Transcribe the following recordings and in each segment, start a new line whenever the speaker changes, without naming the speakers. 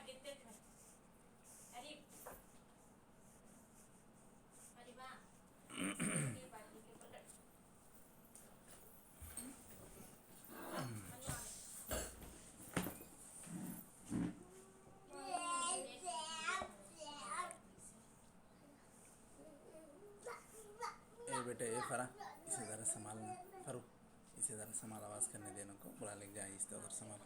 اے بیٹے اے فرا اسے ذرا سنبھالنا، فرو اسے ذرا سنبھال، آواز کرنے دینا کو بڑا لگ جائے اس طرح سنبھال۔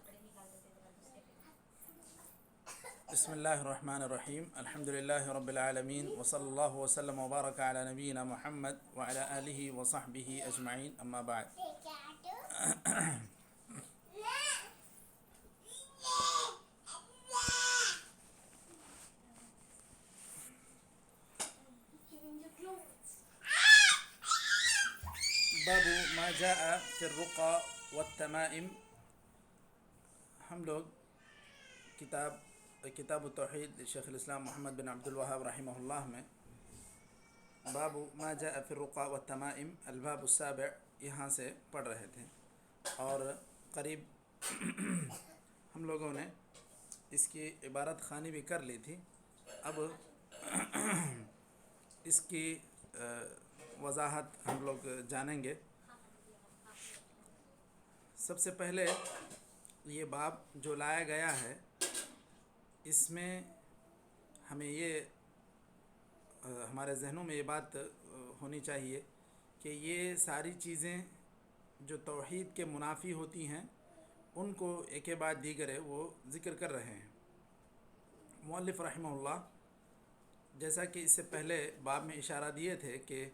بسم اللہ الرحمن الرحیم، الحمد للہ رب العالمین، وصلی اللہ وسلم وبارک علی نبینا محمد وعلی آلہ وصحبہ اجمعین، اما بعد۔ باب ما جاء فی الرقى والتمائم۔ ہم لوگ کتاب التوحید شیخ الاسلام محمد بن عبد الوہاب رحمہ اللہ میں باب ما جاء فی الرقى والتمائم الباب السابع یہاں سے پڑھ رہے تھے، اور قریب ہم لوگوں نے اس کی عبارت خوانی بھی کر لی تھی۔ اب اس کی وضاحت ہم لوگ جانیں گے۔ سب سے پہلے یہ باب جو لایا گیا ہے، اس میں ہمیں یہ ہمارے ذہنوں میں یہ بات ہونی چاہیے کہ یہ ساری چیزیں جو توحید کے منافی ہوتی ہیں ان کو ایک کے بعد دیگر ہے وہ ذکر کر رہے ہیں۔ مؤلف رحمہ اللہ جیسا کہ اس سے پہلے باب میں اشارہ دیے تھے کہ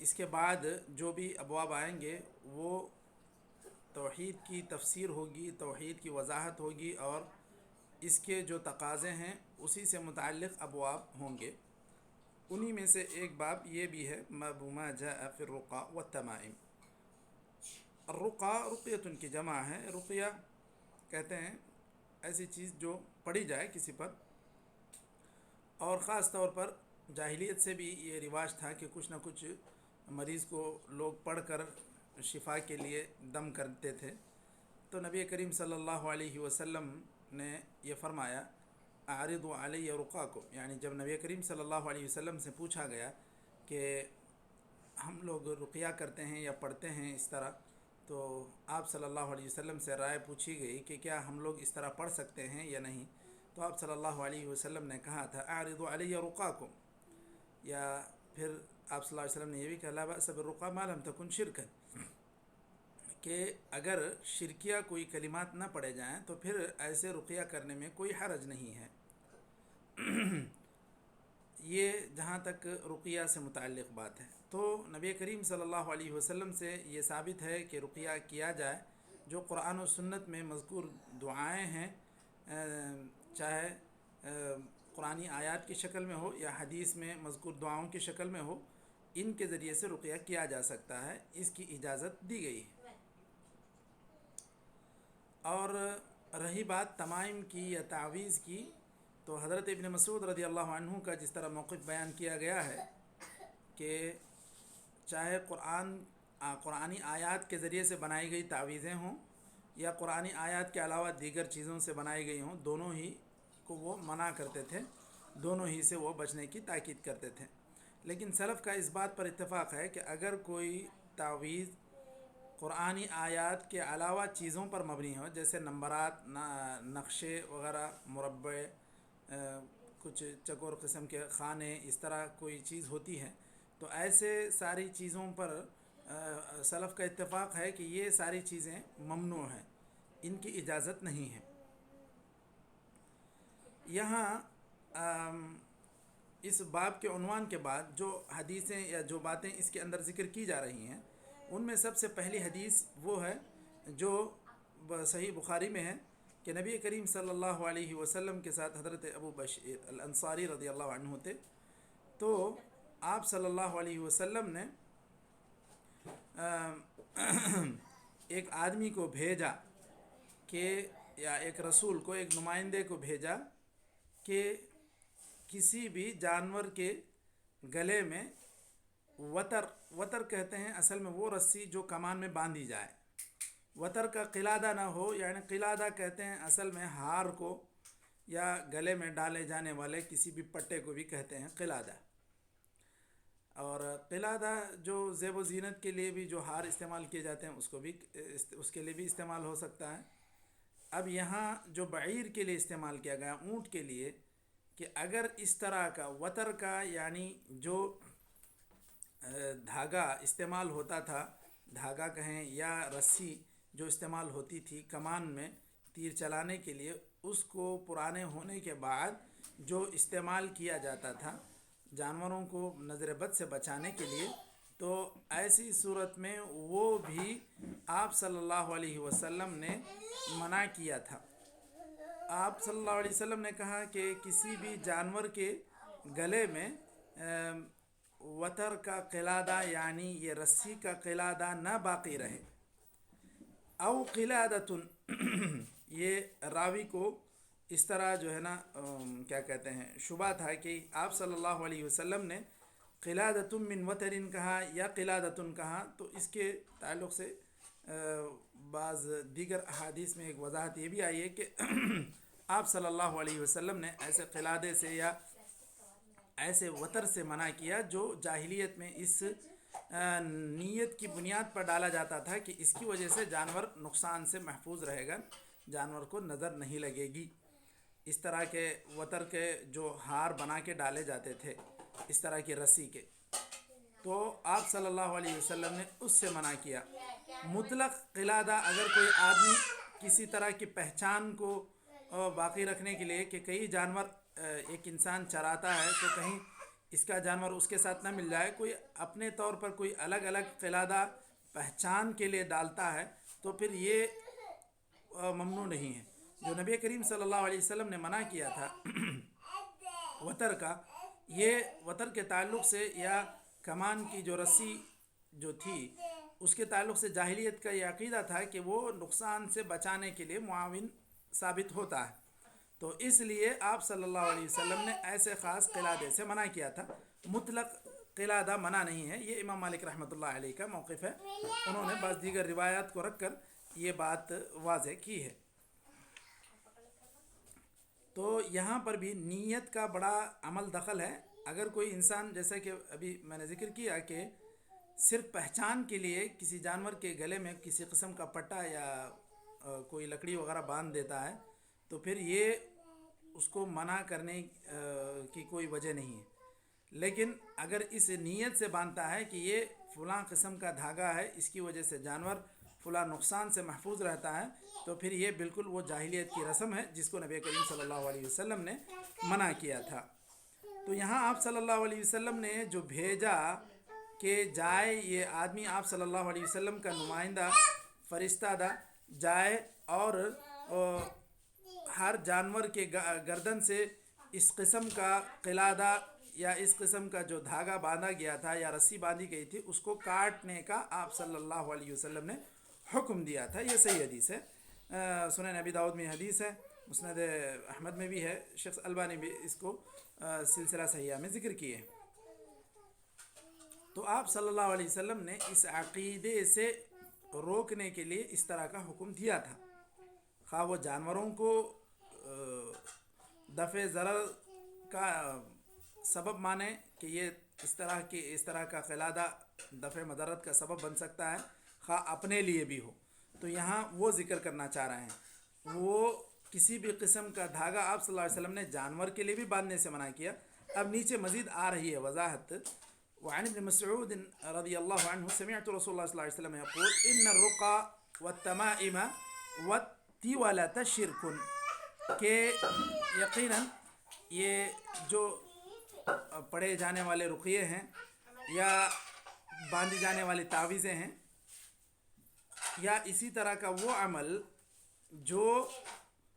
اس کے بعد جو بھی ابواب آئیں گے وہ توحید کی تفسیر ہوگی، توحید کی وضاحت ہوگی، اور اس کے جو تقاضے ہیں اسی سے متعلق ابواب ہوں گے۔ انہی میں سے ایک باب یہ بھی ہے، باب ما جاء فی الرقى والتمائم۔ الرقى رقیۃ کی جمع ہے۔ رقیہ کہتے ہیں ایسی چیز جو پڑھی جائے کسی پر، اور خاص طور پر جاہلیت سے بھی یہ رواج تھا کہ کچھ نہ کچھ مریض کو لوگ پڑھ کر شفا کے لیے دم کرتے تھے۔ تو نبی کریم صلی اللہ علیہ وسلم نے یہ فرمایا اعرضوا علی رقاکم، یعنی جب نبی کریم صلی اللہ علیہ وسلم سے پوچھا گیا کہ ہم لوگ رقیہ کرتے ہیں یا پڑھتے ہیں اس طرح، تو آپ صلی اللہ علیہ وسلم سے رائے پوچھی گئی کہ کیا ہم لوگ اس طرح پڑھ سکتے ہیں یا نہیں، تو آپ صلی اللہ علیہ وسلم نے کہا تھا اعرضوا علی رقاکم، یا پھر آپ صلی اللہ علیہ وسلم نے یہ بھی کہا لا بأس بالرقى ما لم تكن شرکا، کہ اگر شرکیہ کوئی کلمات نہ پڑھے جائیں تو پھر ایسے رقیہ کرنے میں کوئی حرج نہیں ہے۔ یہ جہاں تک رقیہ سے متعلق بات ہے، تو نبی کریم صلی اللہ علیہ وسلم سے یہ ثابت ہے کہ رقیہ کیا جائے۔ جو قرآن و سنت میں مذکور دعائیں ہیں، چاہے قرآنی آیات کی شکل میں ہو یا حدیث میں مذکور دعاؤں کی شکل میں ہو، ان کے ذریعے سے رقیہ کیا جا سکتا ہے، اس کی اجازت دی گئی ہے۔ اور رہی بات تمائم کی یا تعویذ کی، تو حضرت ابن مسعود رضی اللہ عنہ کا جس طرح موقف بیان کیا گیا ہے کہ چاہے قرآنی آیات کے ذریعے سے بنائی گئی تعویذیں ہوں یا قرآنی آیات کے علاوہ دیگر چیزوں سے بنائی گئی ہوں، دونوں ہی کو وہ منع کرتے تھے، دونوں ہی سے وہ بچنے کی تاکید کرتے تھے۔ لیکن سلف کا اس بات پر اتفاق ہے کہ اگر کوئی تعویذ قرآنی آیات کے علاوہ چیزوں پر مبنی ہو، جیسے نمبرات، نقشے وغیرہ، مربع، کچھ چکور قسم کے خانے، اس طرح کوئی چیز ہوتی ہے، تو ایسے ساری چیزوں پر سلف کا اتفاق ہے کہ یہ ساری چیزیں ممنوع ہیں، ان کی اجازت نہیں ہے۔ یہاں اس باب کے عنوان کے بعد جو حدیثیں یا جو باتیں اس کے اندر ذکر کی جا رہی ہیں، ان میں سب سے پہلی حدیث وہ ہے جو صحیح بخاری میں ہے کہ نبی کریم صلی اللہ علیہ وسلم کے ساتھ حضرت ابو بشیر الانصاری رضی اللہ عنہ تھے، تو آپ صلی اللہ علیہ وسلم نے ایک آدمی کو بھیجا کہ، یا ایک رسول کو، ایک نمائندے کو بھیجا کہ کسی بھی جانور کے گلے میں وتر کہتے ہیں اصل میں وہ رسی جو کمان میں باندھی جائے، وتر کا قلادہ نہ ہو، یعنی قلادہ کہتے ہیں اصل میں ہار کو، یا گلے میں ڈالے جانے والے کسی بھی پٹے کو بھی کہتے ہیں قلادہ. اور قلادہ جو زیب و زینت کے لیے بھی جو ہار استعمال کیے جاتے ہیں اس کے لیے بھی استعمال ہو سکتا ہے. اب یہاں جو بعیر کے لیے استعمال کیا گیا، اونٹ کے لیے، کہ اگر اس طرح کا وتر کا یعنی جو دھاگا استعمال ہوتا تھا، دھاگا کہیں یا رسی جو استعمال ہوتی تھی کمان میں تیر چلانے کے لیے، اس کو پرانے ہونے کے بعد جو استعمال کیا جاتا تھا جانوروں کو نظر بد سے بچانے کے لیے، تو ایسی صورت میں وہ بھی آپ صلی اللہ علیہ وسلم نے منع کیا تھا. آپ صلی اللہ علیہ وسلم نے کہا کہ کسی بھی جانور کے گلے میں وتر کا قلادہ یعنی یہ رسی کا قلادہ نہ باقی رہے. او قلادۃ یہ راوی کو اس طرح جو ہے نا کیا کہتے ہیں شبہ تھا کہ آپ صلی اللہ علیہ وسلم نے قلادۃ من وترن کہا یا قلادۃ کہا، تو اس کے تعلق سے بعض دیگر احادیث میں ایک وضاحت یہ بھی آئی ہے کہ آپ صلی اللہ علیہ وسلم نے ایسے قلادے سے یا ایسے وتر سے منع کیا جو جاہلیت میں اس نیت کی بنیاد پر ڈالا جاتا تھا کہ اس کی وجہ سے جانور نقصان سے محفوظ رہے گا، جانور کو نظر نہیں لگے گی. اس طرح کے وتر کے جو ہار بنا کے ڈالے جاتے تھے اس طرح کی رسی کے، تو آپ صلی اللہ علیہ وسلم نے اس سے منع کیا. مطلق قلادہ اگر کوئی آدمی کسی طرح کی پہچان کو باقی رکھنے کے لیے کہ کئی جانور ایک انسان چراتا ہے تو کہیں اس کا جانور اس کے ساتھ نہ مل جائے، کوئی اپنے طور پر کوئی الگ الگ قلادہ پہچان کے لیے ڈالتا ہے تو پھر یہ ممنوع نہیں ہے. جو نبی کریم صلی اللہ علیہ وسلم نے منع کیا تھا وتر کا، یہ وتر کے تعلق سے یا کمان کی جو رسی جو تھی اس کے تعلق سے جاہلیت کا یہ عقیدہ تھا کہ وہ نقصان سے بچانے کے لیے معاون ثابت ہوتا ہے، تو اس لیے آپ صلی اللہ علیہ وسلم نے ایسے خاص قلادے سے منع کیا تھا. مطلق قلادہ منع نہیں ہے. یہ امام مالک رحمۃ اللہ علیہ کا موقف ہے، انہوں نے بعض دیگر روایات کو رکھ کر یہ بات واضح کی ہے. تو یہاں پر بھی نیت کا بڑا عمل دخل ہے. اگر کوئی انسان، جیسا کہ ابھی میں نے ذکر کیا کہ صرف پہچان کے لیے کسی جانور کے گلے میں کسی قسم کا پٹا یا کوئی لکڑی وغیرہ باندھ دیتا ہے تو پھر یہ اس کو منع کرنے کی کوئی وجہ نہیں ہے. لیکن اگر اس نیت سے باندھتا ہے کہ یہ فلاں قسم کا دھاگا ہے، اس کی وجہ سے جانور فلاں نقصان سے محفوظ رہتا ہے، تو پھر یہ بالکل وہ جاہلیت کی رسم ہے جس کو نبی کریم صلی اللہ علیہ وسلم نے منع کیا تھا. تو یہاں آپ صلی اللہ علیہ وسلم نے جو بھیجا کہ جائے یہ آدمی آپ صلی اللہ علیہ وسلم کا نمائندہ فرشتہ جائے اور ہر جانور کے گردن سے اس قسم کا قلادہ یا اس قسم کا جو دھاگا باندھا گیا تھا یا رسی باندھی گئی تھی اس کو کاٹنے کا آپ صلی اللہ علیہ وسلم نے حکم دیا تھا. یہ صحیح حدیث ہے، سنن ابی داؤد میں حدیث ہے، مسند احمد میں بھی ہے، شیخ البانی بھی اس کو سلسلہ صحیحہ میں ذکر کیے. تو آپ صلی اللہ علیہ وسلم نے اس عقیدے سے روکنے کے لیے اس طرح کا حکم دیا تھا، خواہ وہ جانوروں کو دفع ضرر کا سبب مانے کہ یہ اس طرح کا قلادہ دفع مضرت کا سبب بن سکتا ہے، خواہ اپنے لیے بھی ہو. تو یہاں وہ ذکر کرنا چاہ رہے ہیں، وہ کسی بھی قسم کا دھاگا آپ صلی اللہ علیہ وسلم نے جانور کے لیے بھی باندھنے سے منع کیا. اب نیچے مزید آ رہی ہے وضاحت. وعن ابن مسعود رضی اللہ عنہ سمعت رسول اللہ صلی اللہ علیہ وسلم یقول ان الرقى والتمائم والتولة شرک، کہ یقیناً یہ جو پڑھے جانے والے رقیے ہیں یا باندھی جانے والی تعویذیں ہیں یا اسی طرح کا وہ عمل جو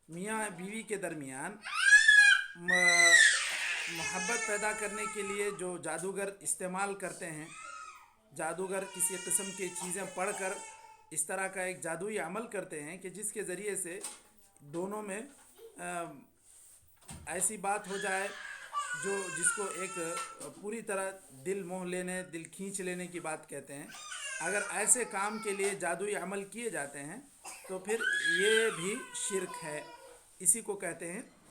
میاں بیوی کے درمیان محبت پیدا کرنے کے لیے جو جادوگر استعمال کرتے ہیں، جادوگر کسی قسم کی چیزیں پڑھ کر اس طرح کا ایک جادوئی عمل کرتے ہیں کہ جس کے ذریعے سے دونوں میں ایسی بات ہو جائے جو جس کو ایک پوری طرح دل موہ لینے، دل کھینچ لینے کی بات کہتے ہیں. اگر ایسے کام کے لیے جادوئی عمل کیے جاتے ہیں تو پھر یہ بھی شرک ہے. اسی کو کہتے ہیں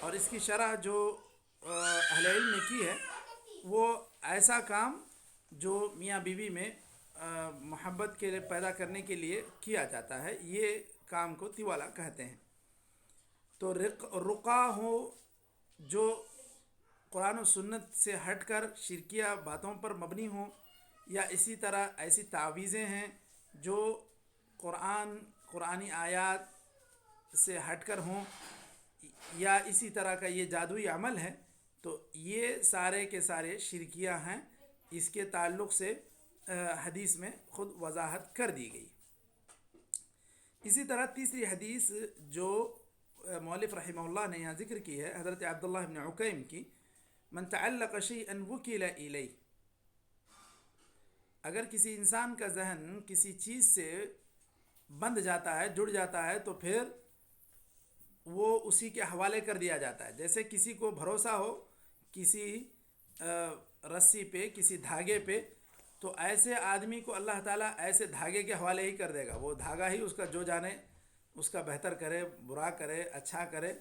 اور اس کی شرح جو اہل علم نے کی ہے وہ ایسا کام جو میاں بیوی میں محبت کے پیدا کرنے کے لیے کیا جاتا ہے، یہ کام کو تیوالا کہتے ہیں۔ تو رقا ہو جو قرآن و سنت سے ہٹ کر شرکیہ باتوں پر مبنی ہوں، یا اسی طرح ایسی تعویذیں ہیں جو قرآنی آیات سے ہٹ کر ہوں، یا اسی طرح کا یہ جادوئی عمل ہے، تو یہ سارے کے سارے شرکیہ ہیں۔ اس کے تعلق سے حدیث میں خود وضاحت کر دی گئی۔ اسی طرح تیسری حدیث جو مؤلف رحمہ اللہ نے یہاں ذکر کی ہے، حضرت عبداللہ بن عکیم کی، من تعلق شیئا وکل الیہ، اگر کسی انسان کا ذہن کسی چیز سے بندھ جاتا ہے، جڑ جاتا ہے، تو پھر وہ اسی کے حوالے کر دیا جاتا ہے۔ جیسے کسی کو بھروسہ ہو کسی رسی پہ، کسی دھاگے پہ، تو ایسے آدمی کو اللہ تعالیٰ ایسے دھاگے کے حوالے ہی کر دے گا، وہ دھاگا ہی اس کا جو جانے اس کا بہتر کرے، برا کرے، اچھا کرے۔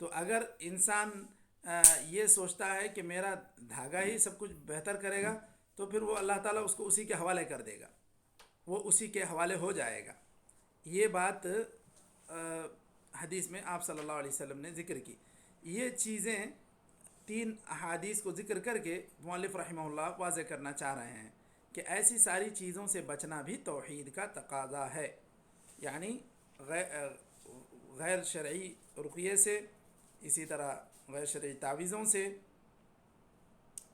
تو اگر انسان یہ سوچتا ہے کہ میرا دھاگا ہی سب کچھ بہتر کرے گا، تو پھر وہ اللہ تعالیٰ اس کو اسی کے حوالے کر دے گا، وہ اسی کے حوالے ہو جائے گا۔ یہ بات حدیث میں آپ صلی اللہ علیہ وسلم نے ذکر کی۔ یہ چیزیں تین احادیث کو ذکر کر کے مؤلف رحمہ اللہ واضح کرنا چاہ رہے ہیں کہ ایسی ساری چیزوں سے بچنا بھی توحید کا تقاضا ہے، یعنی غیر شرعی رقیے سے، اسی طرح غیر شرعی تعویذوں سے،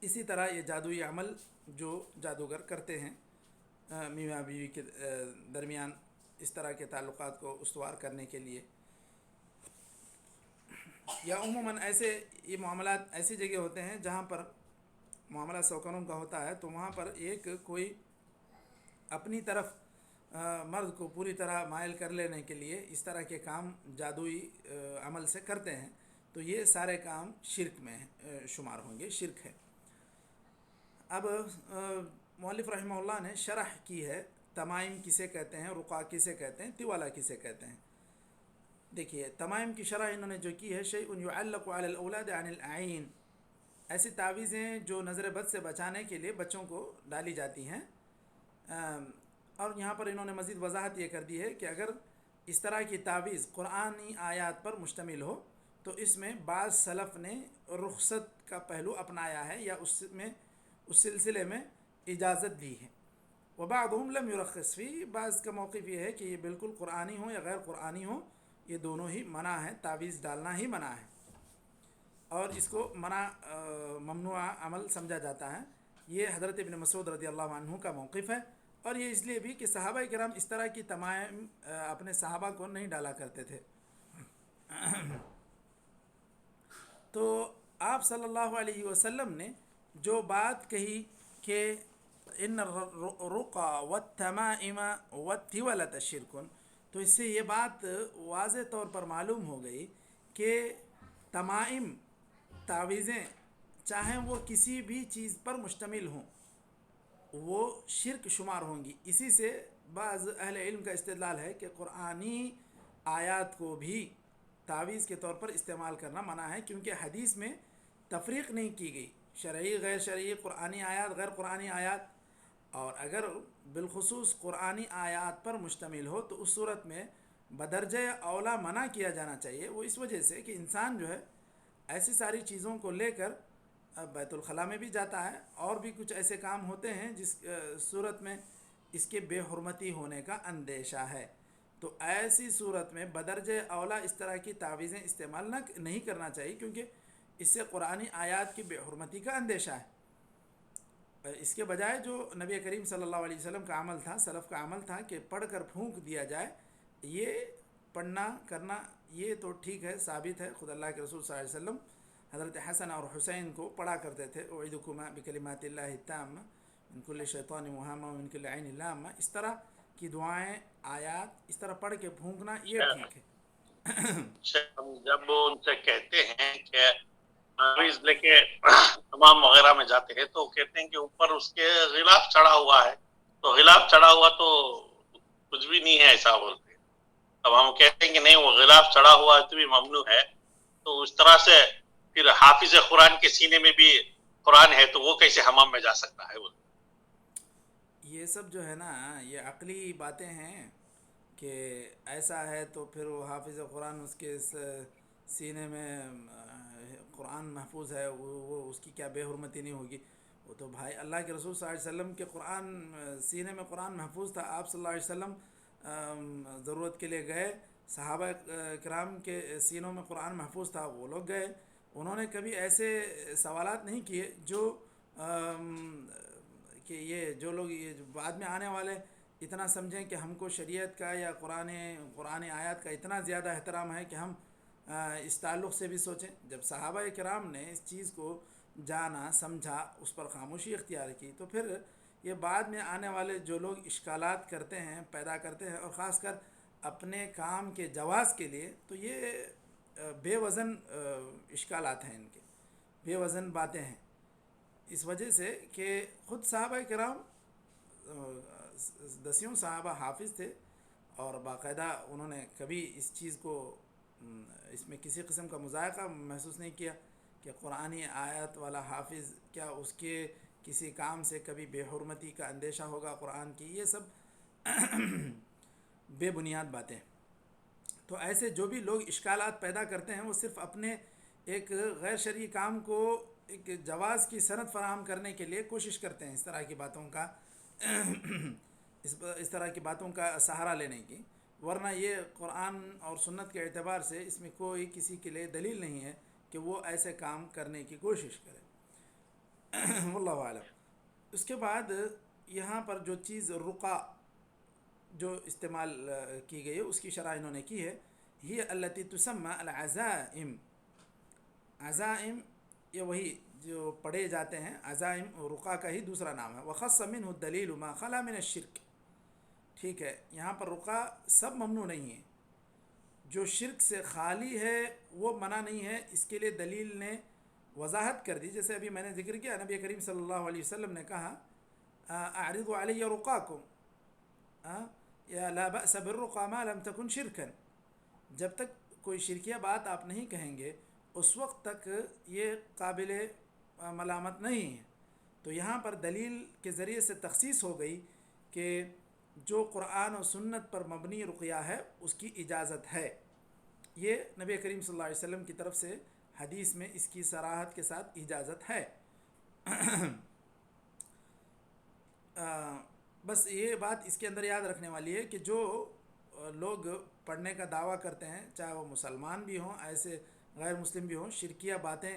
اسی طرح یہ جادوئی عمل جو جادوگر کرتے ہیں میاں بیوی کے درمیان اس طرح کے تعلقات کو استوار کرنے کے لیے، یا عموماً ایسے یہ معاملات ایسی جگہ ہوتے ہیں جہاں پر معاملہ سوکنوں کا ہوتا ہے، تو وہاں پر ایک کوئی اپنی طرف مرد کو پوری طرح مائل کر لینے کے لیے اس طرح کے کام جادوئی عمل سے کرتے ہیں، تو یہ سارے کام شرک میں شمار ہوں گے، شرک ہے۔ اب مؤلف رحمہ اللہ نے شرح کی ہے تمائم کسے کہتے ہیں، رقا کسے کہتے ہیں، تیوالا کسے کہتے ہیں۔ دیکھیے تمائم کی شرح انہوں نے جو کی ہے، شیء یعلق علی الاولاد عن العین، ایسی تعویذیں جو نظر بد سے بچانے کے لیے بچوں کو ڈالی جاتی ہیں۔ اور یہاں پر انہوں نے مزید وضاحت یہ کر دی ہے کہ اگر اس طرح کی تعویذ قرآنی آیات پر مشتمل ہو تو اس میں بعض سلف نے رخصت کا پہلو اپنایا ہے، یا اس سلسلے میں اجازت دی ہے۔ وبعضهم لم يرخص فيه، بعض کا موقف یہ ہے کہ یہ بالکل قرآنی ہو یا غیر قرآنی ہو، یہ دونوں ہی منع ہے، تعویذ ڈالنا ہی منع ہے، اور اس کو ممنوع عمل سمجھا جاتا ہے۔ یہ حضرت ابن مسعود رضی اللہ عنہ کا موقف ہے، اور یہ اس لیے بھی کہ صحابہ کرام اس طرح کی تمائم اپنے صحابہ کو نہیں ڈالا کرتے تھے۔ تو آپ صلی اللہ علیہ وسلم نے جو بات کہی کہ ان الرقى والتمائم والتولة شرک، تو اس سے یہ بات واضح طور پر معلوم ہو گئی کہ تمائم، تعویذیں، چاہیں وہ کسی بھی چیز پر مشتمل ہوں، وہ شرک شمار ہوں گی۔ اسی سے بعض اہل علم کا استدلال ہے کہ قرآنی آیات کو بھی تعویذ کے طور پر استعمال کرنا منع ہے، کیونکہ حدیث میں تفریق نہیں کی گئی، شرعی غیر شرعی، قرآنی آیات غیر قرآنی آیات، اور اگر بالخصوص قرآنی آیات پر مشتمل ہو تو اس صورت میں بدرجہ اولا منع کیا جانا چاہیے۔ وہ اس وجہ سے کہ انسان جو ہے ایسی ساری چیزوں کو لے کر بیت الخلاء میں بھی جاتا ہے، اور بھی کچھ ایسے کام ہوتے ہیں جس صورت میں اس کے بے حرمتی ہونے کا اندیشہ ہے، تو ایسی صورت میں بدرجہ اولا اس طرح کی تعویذیں استعمال نہیں کرنا چاہیے، کیونکہ اس سے قرآنی آیات کی بے حرمتی کا اندیشہ ہے۔ اس کے بجائے جو نبی کریم صلی اللہ علیہ وسلم کا عمل تھا، سلف کا عمل تھا کہ پڑھ کر پھونک دیا جائے، یہ پڑھنا کرنا یہ تو ٹھیک ہے، ثابت ہے، خود اللہ کے رسول صلی اللہ علیہ وسلم حضرت حسن اور حسین کو پڑھا کرتے تھے، اعیذکما بکلمات اللہ التامہ من کل شیطان وہامہ ومن کل عین لامہ، اس طرح کی دعائیں، آیات اس طرح پڑھ کے پھونکنا یہ ٹھیک ہے۔
ہم جب ان سے کہتے ہیں کہ تعویذ لے کے امام وغیرہ میں جاتے ہیں تو کہتے ہیں کہ اوپر اس کے غلاف چڑھا ہوا ہے، تو غلاف چڑھا ہوا تو کچھ بھی نہیں ہے ایسا بولتے ہیں۔ اب ہم کہتے ہیں کہ نہیں، وہ غلاف چڑھا ہوا ہے تو بھی ممنوع ہے، تو اس طرح سے پھر حافظ قرآن کے سینے میں بھی قرآن ہے تو وہ کیسے حمام میں جا سکتا ہے وہ؟
یہ سب جو ہے نا یہ عقلی باتیں ہیں کہ ایسا ہے تو پھر وہ حافظ قرآن اس کے سینے میں قرآن محفوظ ہے، وہ اس کی کیا بے حرمتی نہیں ہوگی؟ وہ تو بھائی اللہ کے رسول صلی اللہ علیہ وسلم کے قرآن سینے میں قرآن محفوظ تھا، آپ صلی اللہ علیہ وسلم ضرورت کے لیے گئے، صحابہ کرام کے سینوں میں قرآن محفوظ تھا، وہ لوگ گئے، انہوں نے کبھی ایسے سوالات نہیں کیے جو کہ یہ جو لوگ یہ بعد میں آنے والے اتنا سمجھیں کہ ہم کو شریعت کا یا قرآن آیات کا اتنا زیادہ احترام ہے کہ ہم اس تعلق سے بھی سوچیں۔ جب صحابہ کرام نے اس چیز کو جانا سمجھا، اس پر خاموشی اختیار کی، تو پھر یہ بعد میں آنے والے جو لوگ اشکالات کرتے ہیں، پیدا کرتے ہیں، اور خاص کر اپنے کام کے جواز کے لیے، تو یہ بے وزن اشکالات ہیں، ان کے بے وزن باتیں ہیں، اس وجہ سے کہ خود صحابہ کرام دسیوں صحابہ حافظ تھے، اور باقاعدہ انہوں نے کبھی اس چیز کو اس میں کسی قسم کا مذائقہ محسوس نہیں کیا کہ قرآنی آیات والا حافظ کیا اس کے کسی کام سے کبھی بے حرمتی کا اندیشہ ہوگا قرآن کی؟ یہ سب بے بنیاد باتیں۔ تو ایسے جو بھی لوگ اشکالات پیدا کرتے ہیں وہ صرف اپنے ایک غیر شرعی کام کو ایک جواز کی سند فراہم کرنے کے لیے کوشش کرتے ہیں اس طرح کی باتوں کا اس طرح کی باتوں کا سہارا لینے کی، ورنہ یہ قرآن اور سنت کے اعتبار سے اس میں کوئی کسی کے لیے دلیل نہیں ہے کہ وہ ایسے کام کرنے کی کوشش کرے۔ واللہ اعلم۔ اس کے بعد یہاں پر جو چیز رقا جو استعمال کی گئی ہے اس کی شرح انہوں نے کی ہے، ہی التی تسمى العزائم، عزائم یہ وہی جو پڑھے جاتے ہیں، عزائم رقا کا ہی دوسرا نام ہے۔ وخص منه الدلیل ما خلا من الشرک، ٹھیک ہے، یہاں پر رقا سب ممنوع نہیں ہے، جو شرک سے خالی ہے وہ منع نہیں ہے، اس کے لیے دلیل نے وضاحت کر دی، جیسے ابھی میں نے ذکر کیا، نبی کریم صلی اللہ علیہ وسلم نے کہا اعرضوا علی رقاکم یا لا بأس بالرقا ما لم تکن شرکا، جب تک کوئی شرکیہ بات آپ نہیں کہیں گے اس وقت تک یہ قابل ملامت نہیں ہے۔ تو یہاں پر دلیل کے ذریعے سے تخصیص ہو گئی کہ جو قرآن و سنت پر مبنی رقیہ ہے اس کی اجازت ہے، یہ نبی کریم صلی اللہ علیہ وسلم کی طرف سے حدیث میں اس کی صراحت کے ساتھ اجازت ہے۔ بس یہ بات اس کے اندر یاد رکھنے والی ہے کہ جو لوگ پڑھنے کا دعویٰ کرتے ہیں، چاہے وہ مسلمان بھی ہوں، ایسے غیر مسلم بھی ہوں، شرکیہ باتیں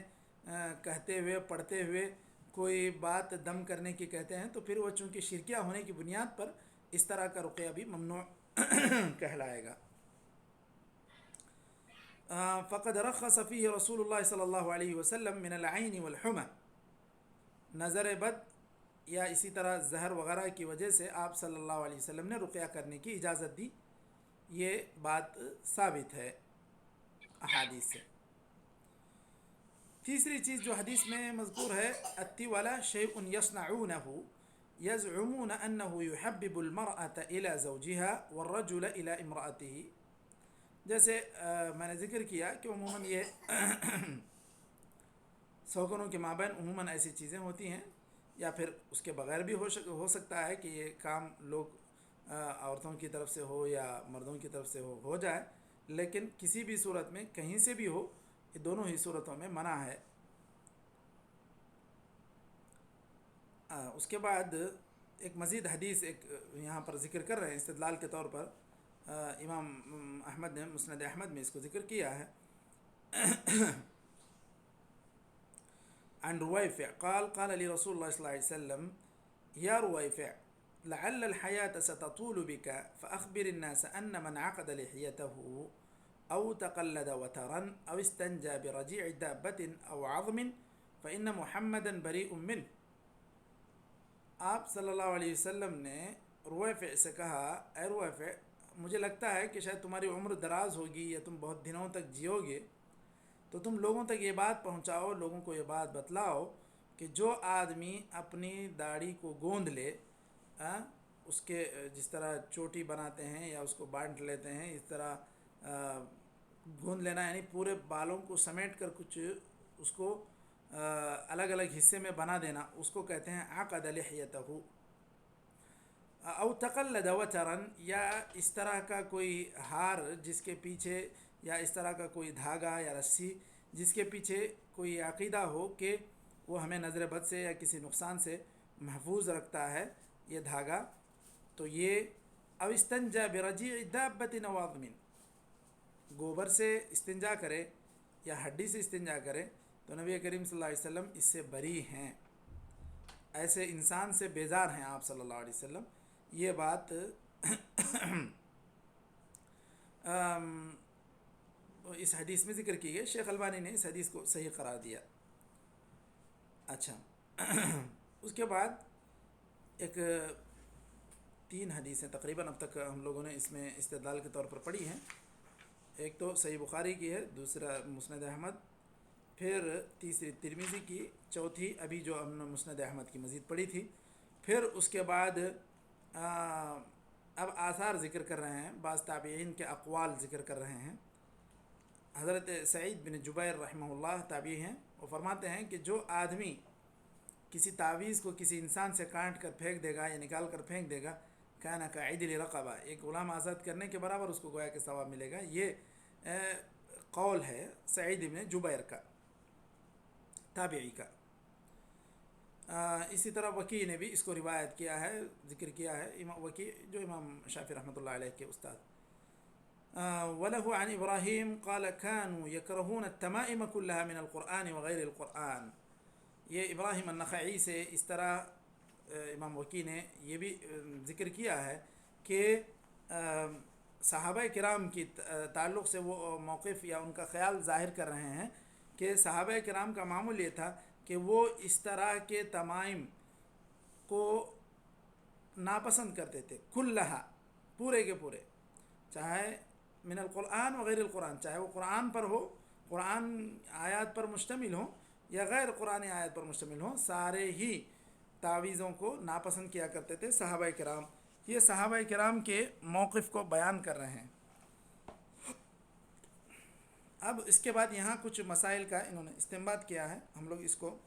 کہتے ہوئے پڑھتے ہوئے کوئی بات دم کرنے کی کہتے ہیں، تو پھر وہ چونکہ شرکیہ ہونے کی بنیاد پر اس طرح کا رقیہ بھی ممنوع کہلائے گا۔ فقد رخص فيه رسول اللہ صلی اللہ علیہ وسلم من العین والحمى، نظر بد یا اسی طرح زہر وغیرہ کی وجہ سے آپ صلی اللہ علیہ وسلم نے رقیہ کرنے کی اجازت دی، یہ بات ثابت ہے احادیث سے۔ تیسری چیز جو حدیث میں مذکور ہے، التولى شيء يصنعونه يزعمون انه يحبب المرأة الى زوجها والرجل الى امرأته، جیسے میں نے ذکر کیا کہ عموماً یہ سوگنوں کے مابین عموماً ایسی چیزیں ہوتی ہیں، یا پھر اس کے بغیر بھی ہو سکتا ہے کہ یہ کام لوگ عورتوں کی طرف سے ہو یا مردوں کی طرف سے ہو جائے، لیکن کسی بھی صورت میں کہیں سے بھی ہو، یہ دونوں ہی صورتوں میں منع ہے۔ اس کے بعد ایک مزید حدیث ایک یہاں پر ذکر کر رہے ہیں استدلال کے طور پر، امام احمد نے مسند احمد میں اس کو ذکر کیا ہے۔ عن رويفع قال قال لي رسول الله صلى الله عليه وسلم يا رويفع لعل الحياة ستطول بك فأخبر الناس أن من عقد لحيته أو تقلد وترا أو استنجى برجيع دابة أو عظم فإن محمدا بريء منه۔ آپ صلی اللہ علیہ وسلم نے رویفع سے کہا، اے رویفع، مجھے لگتا ہے کہ شاید تمہاری عمر دراز ہوگی یا تم بہت دنوں تک جیو گے، تو تم لوگوں تک یہ بات پہنچاؤ، لوگوں کو یہ بات بتلاؤ کہ جو آدمی اپنی داڑھی کو گوندھ لے، اس کے جس طرح چوٹی بناتے ہیں یا اس کو بانٹ لیتے ہیں، اس طرح گوندھ لینا یعنی پورے بالوں کو سمیٹ کر کچھ اس کو الگ الگ حصے میں بنا دینا، اس کو کہتے ہیں عقد لحیتہ. او تقلد وترن، یا اس طرح کا کوئی ہار جس کے پیچھے، یا اس طرح کا کوئی دھاگا یا رسی جس کے پیچھے کوئی عقیدہ ہو کہ وہ ہمیں نظر بد سے یا کسی نقصان سے محفوظ رکھتا ہے یہ دھاگا، تو یہ او استنجا برجیع دابۃ او عظم، گوبر سے استنجا کرے یا ہڈی سے استنجا کرے تو نبی کریم صلی اللہ علیہ وسلم اس سے بری ہیں، ایسے انسان سے بیزار ہیں آپ صلی اللہ علیہ وسلم. یہ بات اس حدیث میں ذکر کی گئی. شیخ البانی نے اس حدیث کو صحیح قرار دیا. اچھا اس کے بعد ایک 3 حدیثیں تقریباً اب تک ہم لوگوں نے اس میں استدلال کے طور پر پڑھی ہیں. ایک تو صحیح بخاری کی ہے، دوسرا مسند احمد، پھر تیسری ترمذی کی، چوتھی ابھی جو ہم نے مسند احمد کی مزید پڑھی تھی. پھر اس کے بعد اب آثار ذکر کر رہے ہیں، بعض تابعین کے اقوال ذکر کر رہے ہیں. حضرت سعید بن جبیر رحمہ اللہ تابعی ہیں، وہ فرماتے ہیں کہ جو آدمی کسی تعویذ کو کسی انسان سے کاٹ کر پھینک دے گا یا نکال کر پھینک دے گا، کانا کعدل رقبہ، ایک غلام آزاد کرنے کے برابر اس کو گویا کہ ثواب ملے گا. یہ قول ہے سعید بن جبیر کا، تابعی کا. اسی طرح وکی نے بھی اس کو روایت کیا ہے، ذکر کیا ہے، امام وکی جو امام شافعی رحمۃ اللہ علیہ کے استاد. وله عن ابراہیم قال كانوا يكرهون التمائم كلها من القرآن وغير القرآن. یہ ابراہیم النخعی سے اس طرح امام وکی نے یہ بھی ذکر کیا ہے کہ صحابہ کرام کی تعلق سے وہ موقف یا ان کا خیال ظاہر کر رہے ہیں کہ صحابہ کرام کا معمول یہ تھا کہ وہ اس طرح کے تمائم کو ناپسند کرتے تھے، کلہا، پورے کے پورے، چاہے من القرآن وغیر القرآن، چاہے وہ قرآن پر ہو، قرآن آیات پر مشتمل ہوں یا غیر قرآن آیات پر مشتمل ہوں، سارے ہی تعویذوں کو ناپسند کیا کرتے تھے صحابہ کرام. یہ صحابہ کرام کے موقف کو بیان کر رہے ہیں. اب اس کے بعد یہاں کچھ مسائل کا انہوں نے استنباط کیا ہے، ہم لوگ اس کو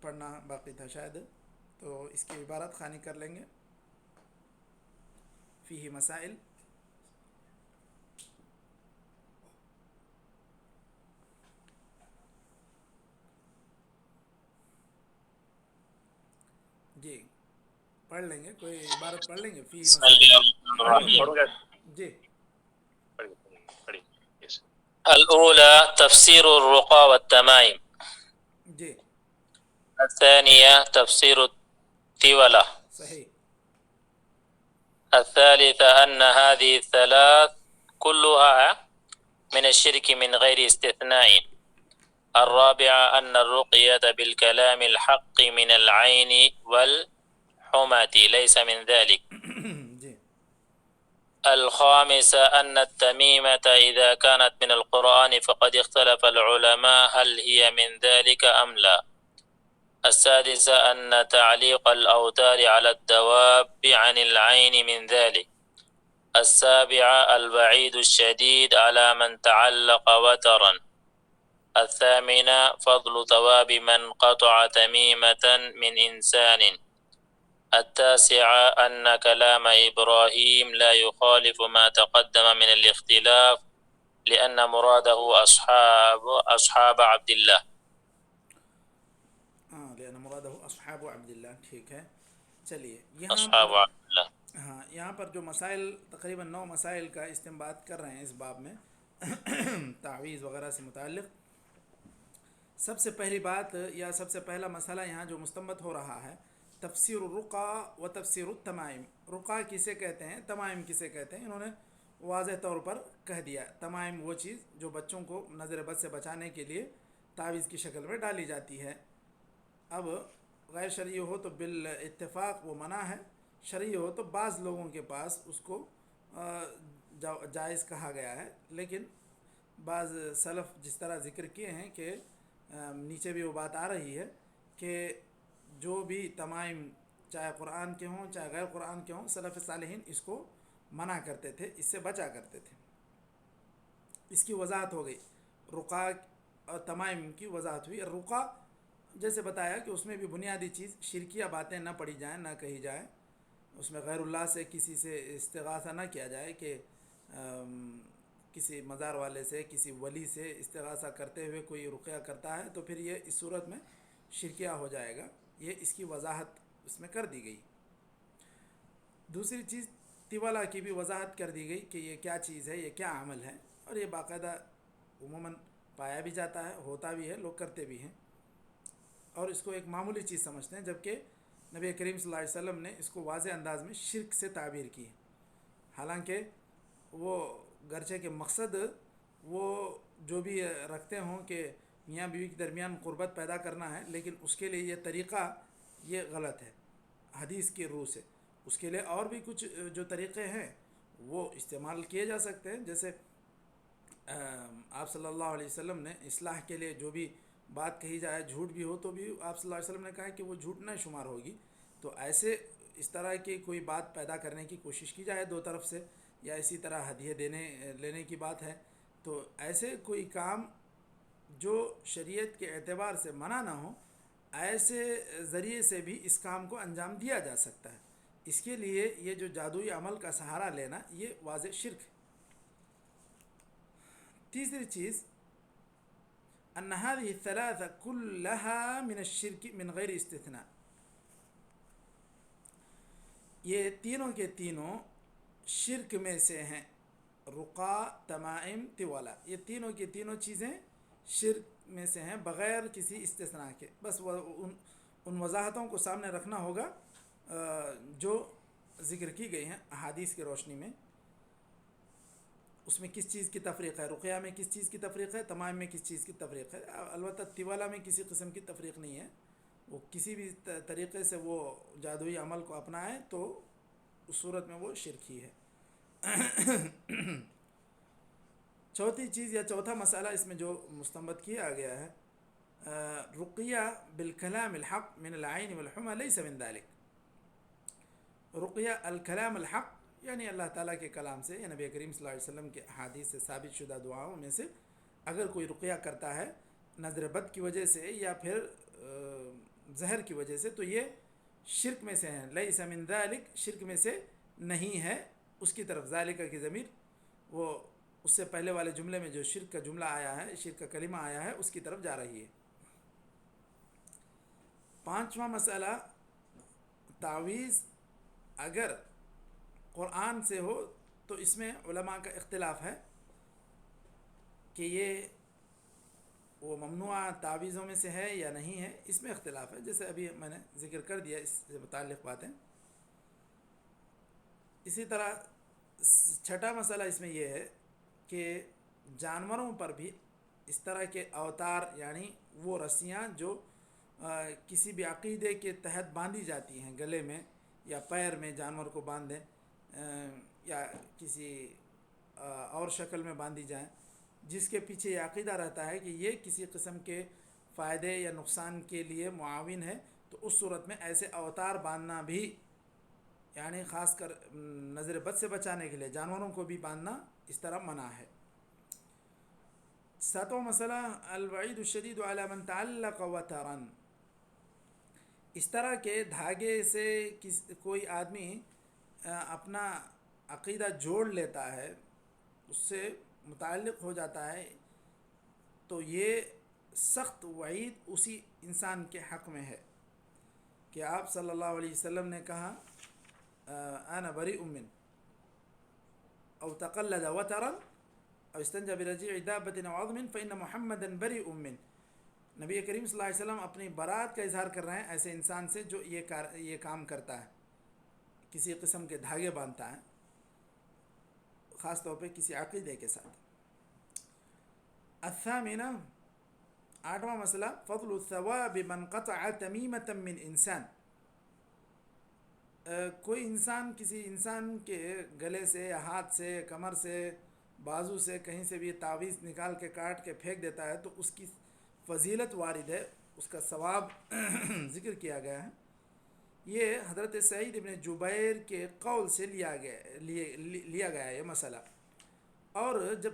پڑھنا باقی تھا شاید، تو اس کی عبارت خوانی کر لیں گے. فیہ مسائل. جی پڑھ لیں گے، کوئی عبارت پڑھ لیں گے. فی مسائل. جی
الأولى تفسير الرقى والتمائم.
جی
الثانية تفسير التولة.
صحیح.
الثالثة أن هذه الثلاث كلها من الشرك من غير استثناء. الرابعة أن الرقية بالكلام الحق من العين والحمى ليس من ذلك. الخامسة أن التميمة إذا كانت من القرآن فقد اختلف العلماء هل هي من ذلك أم لا. السادسة أن تعليق الأوتار على الدواب عن العين من ذلك. السابعة الوعيد الشديد على من تعلق وترا. الثامنة فضل ثواب من قطع تميمة من إنسان. التاسعة أن كلام إبراهيم لا يخالف ما تقدم من الاختلاف لأن مراده أصحاب عبد الله.
لأن مراده أصحاب عبد الله. ٹھیک ہے، چلیے
أصحاب عبد الله.
ہاں یہاں پر جو مسائل تقریباً 9 مسائل کا استنباط کر رہے ہیں اس باب میں تعویذ وغیرہ سے متعلق. سب سے پہلی بات یا سب سے پہلا مسئلہ یہاں جو مستنبط ہو رہا ہے، تفسیر الرقى و تفسیر التمائم. رقیٰ کسے کہتے ہیں، تمائم کسے کہتے ہیں، انہوں نے واضح طور پر کہہ دیا. تمائم وہ چیز جو بچوں کو نظر بد سے بچانے کے لیے تعویذ کی شکل میں ڈالی جاتی ہے. اب غیر شرعی ہو تو بالاتفاق وہ منع ہے، شرعی ہو تو بعض لوگوں کے پاس اس کو جائز کہا گیا ہے. لیکن بعض سلف جس طرح ذکر کیے ہیں کہ نیچے بھی وہ بات آ رہی ہے کہ جو بھی تمائم چاہے قرآن کے ہوں چاہے غیر قرآن کے ہوں، سلف صالحین اس کو منع کرتے تھے، اس سے بچا کرتے تھے. اس کی وضاحت ہو گئی، رقیہ اور تمائم کی وضاحت ہوئی۔ رقیہ جیسے بتایا کہ اس میں بھی بنیادی چیز شرکیہ باتیں نہ پڑھی جائیں، نہ کہی جائیں، اس میں غیر اللہ سے کسی سے استغاثہ نہ کیا جائے کہ کسی مزار والے سے، کسی ولی سے استغاثہ کرتے ہوئے کوئی رقیہ کرتا ہے تو پھر یہ اس صورت میں شرکیہ ہو جائے گا، یہ اس کی وضاحت اس میں کر دی گئی۔ دوسری چیز طوالا کی بھی وضاحت کر دی گئی کہ یہ کیا چیز ہے، یہ کیا عمل ہے، اور یہ باقاعدہ عموماً پایا بھی جاتا ہے، ہوتا بھی ہے، لوگ کرتے بھی ہیں اور اس کو ایک معمولی چیز سمجھتے ہیں، جبکہ نبی کریم صلی اللہ علیہ وسلم نے اس کو واضح انداز میں شرک سے تعبیر کی ہے۔ حالانکہ وہ گرچہ کہ مقصد وہ جو بھی رکھتے ہوں کہ میاں بیوی کے درمیان قربت پیدا کرنا ہے، لیکن اس کے لیے یہ طریقہ یہ غلط ہے حدیث کی روح سے۔ اس کے لیے اور بھی کچھ جو طریقے ہیں وہ استعمال کیے جا سکتے ہیں، جیسے آپ صلی اللہ علیہ وسلم نے اصلاح کے لیے جو بھی بات کہی جائے، جھوٹ بھی ہو تو بھی آپ صلی اللہ علیہ وسلم نے کہا کہ وہ جھوٹ نہ شمار ہوگی، تو ایسے اس طرح کی کوئی بات پیدا کرنے کی کوشش کی جائے دو طرف سے، یا اسی طرح ہدیے لینے کی بات ہے، تو ایسے کوئی کام جو شریعت کے اعتبار سے منع نہ ہو، ایسے ذریعے سے بھی اس کام کو انجام دیا جا سکتا ہے۔ اس کے لیے یہ جو جادوئی عمل کا سہارا لینا یہ واضح شرک ہے۔ تیسری چیز ان هذه الثلاثة كلها من الشرك من غیر استثناء، یہ تینوں کے تینوں شرک میں سے ہیں، رقیہ، تمائم، طوالا، یہ تینوں کی تینوں چیزیں شرک میں سے ہیں بغیر کسی استثناء کے۔ بس ان وضاحتوں کو سامنے رکھنا ہوگا جو ذکر کی گئی ہیں احادیث کی روشنی میں، اس میں کس چیز کی تفریق ہے، رقیہ میں کس چیز کی تفریق ہے، تمائم میں کس چیز کی تفریق ہے۔ البتہ طوالا میں کسی قسم کی تفریق نہیں ہے، وہ کسی بھی طریقے سے وہ جادوئی عمل کو اپنائے تو اس صورت میں وہ شرک ہی ہے۔ چوتھی چیز یا چوتھا مسئلہ اس میں جو مستنبط کیا گیا ہے، رقیہ بالکلام الحق من العین والحمى لیس من ذلک، رقیہ الکلام الحق یعنی اللہ تعالیٰ کے کلام سے یا نبی کریم صلی اللہ علیہ وسلم کے احادیث سے ثابت شدہ دعاؤں میں سے اگر کوئی رقیہ کرتا ہے نظر بد کی وجہ سے یا پھر زہر کی وجہ سے تو یہ شرک میں سے ہیں، لیس من ذلک، شرک میں سے نہیں ہے۔ اس کی طرف ذالک کی ضمیر وہ اس سے پہلے والے جملے میں جو شرک کا جملہ آیا ہے، شرک کا کلمہ آیا ہے، اس کی طرف جا رہی ہے۔ پانچواں مسئلہ، تعویذ اگر قرآن سے ہو تو اس میں علماء کا اختلاف ہے کہ یہ وہ ممنوع تعویذوں میں سے ہے یا نہیں ہے، اس میں اختلاف ہے، جیسے ابھی میں نے ذکر کر دیا اس سے متعلق باتیں۔ اسی طرح چھٹا مسئلہ اس میں یہ ہے کہ جانوروں پر بھی اس طرح کے اوتار یعنی وہ رسیاں جو کسی بھی عقیدے کے تحت باندھی جاتی ہیں، گلے میں یا پیر میں جانور کو باندھ دیں یا کسی اور شکل میں باندھی جائیں، جس کے پیچھے یہ عقیدہ رہتا ہے کہ یہ کسی قسم کے فائدے یا نقصان کے لیے معاون ہے، تو اس صورت میں ایسے اوتار باندھنا بھی یعنی خاص کر نظر بد سے بچانے کے لیے جانوروں کو بھی باندھنا اس طرح منع ہے۔ ساتواں مسئلہ الوعید الشدید علی من تعلق وترا، اس طرح کے دھاگے سے کوئی آدمی اپنا عقیدہ جوڑ لیتا ہے، اس سے متعلق ہو جاتا ہے، تو یہ سخت وعید اسی انسان کے حق میں ہے کہ آپ صلی اللہ علیہ وسلم نے کہا انا بریء من او تقلد وترا او استنجى برجيع دابة او عظم فإن محمدا بريء من، نبی کریم صلی اللہ علیہ وسلم اپنی برات کا اظہار کر رہے ہیں ایسے انسان سے جو یہ کام کرتا ہے، کسی قسم کے دھاگے باندھتا ہے، خاص طور پہ کسی عقیدے کے ساتھ۔ الثامنہ، آٹھواں مسئلہ، فضل الثواب من قطع تمیمة من انسان، کوئی انسان کسی انسان کے گلے سے یا ہاتھ سے، کمر سے، بازو سے کہیں سے بھی تعویذ نکال کے کاٹ کے پھینک دیتا ہے تو اس کی فضیلت وارد ہے، اس کا ثواب ذکر کیا گیا ہے۔ یہ حضرت سعید ابن جبیر کے قول سے لیا گیا ہے یہ مسئلہ، اور جب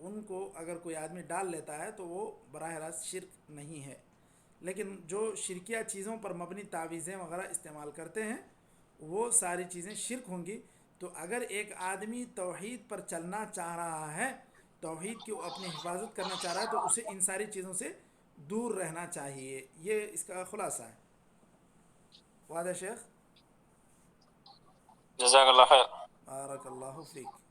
ان کو اگر کوئی آدمی ڈال لیتا ہے تو وہ براہ راست شرک نہیں ہے. لیکن جو شرکیہ چیزوں پر مبنی تعویذیں وغیرہ استعمال کرتے ہیں وہ ساری چیزیں شرک ہوں گی. تو اگر ایک آدمی توحید پر چلنا چاہ رہا ہے، توحید کی اپنی حفاظت کرنا چاہ رہا ہے، تو اسے ان ساری چیزوں سے دور رہنا چاہیے. یہ اس کا خلاصہ ہے. واضح شیخ؟
جزاک اللہ خیر.
بارک اللہ فیک.